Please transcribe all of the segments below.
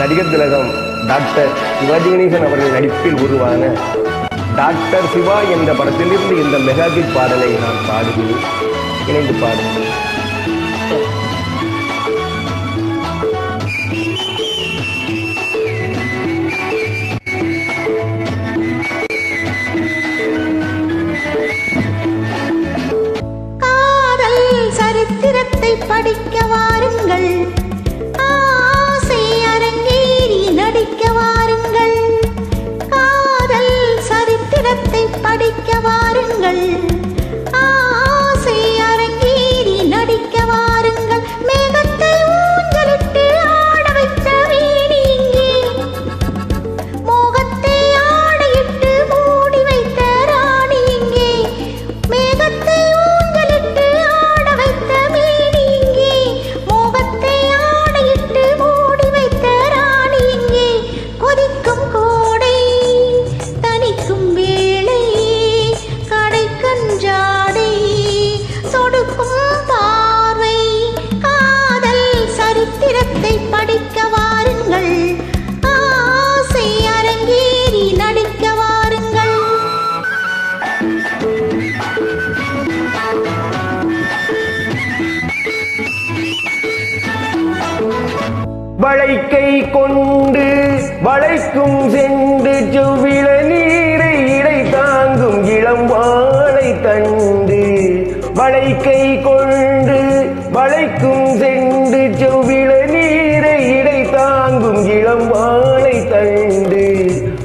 நடிகர் திலகம் டாக்டர் சிவாஜி கணேசன் அவர்கள் நடிப்பில் உருவான டாக்டர் சிவா என்ற படத்திலிருந்து இந்த மெகாஹிட் பாடலை நான் பாடுகிறேன். இணைந்து பாடுகிறேன். சரித்திரத்தை படிக்க வாருங்கள், ஆசை அரங்கேறி நடிக்க வாருங்கள். காதல் சரித்திரத்தை படிக்க வாருங்கள், ஆசை அரங்கேறி நடிக்க வாருங்கள். மேகத்தை ஊஞ்சலிட்டு ஆட வைத்த வீணி இங்கே, மோகத்தை ஆடையிட்டு மூடி வைத்த ராணி இங்கே. மேகத்தை வளைக்கை கொண்டு வளைக்கும் சென்று செவ்விள நீரை இடை தாங்கும் இளம் வாழை தண்டு. வளைக்கை கொண்டு வளைக்கும் சென்று செவ்விள நீரை இடை தாங்கும் இளம் வாழை தண்டு.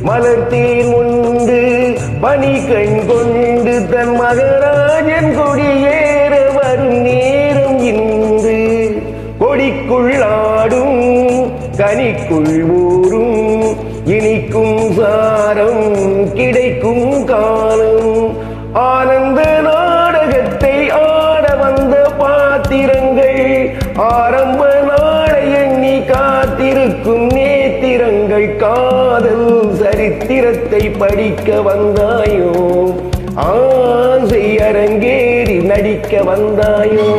மலர்த்தீர் உண்டு பனி கண் கொண்டு தன் மகராஜன் கொடியேற வரும் நேரம் இன்று. கொடிக்குள்ளாடும் கனிக்குள் ஊரும் இனிக்கும் சாரம் கிடைக்கும் காலம். ஆனந்த நாடகத்தை ஆட வந்த பாத்திரங்கள், ஆரம்ப நாளை எண்ணி காத்திருக்கும் நேத்திரங்கள். காதல் சரித்திரத்தை படிக்க வந்தாயோ, ஆசை அரங்கேறி நடிக்க வந்தாயோ.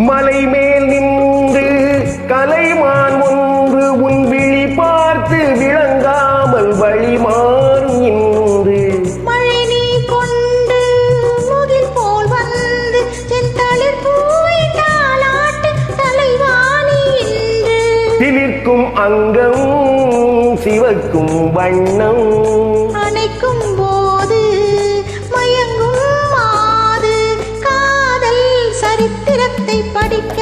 மலை மேல் நின்று கலைமான் ஒன்று உன் விழி பார்த்து விளங்காமல் வழி மாறும் இன்று. மழை நீ கொண்டு முகில் போல் வந்து செந்தளிர் பூவை தாளாட்டு தலைவாணி இன்று. சிலிர்க்கும் அங்கம் சிவக்கும் வண்ணம், அணைக்கும் போது மயங்கும் மாது. காதல் சரித்திரத்தை படிக்க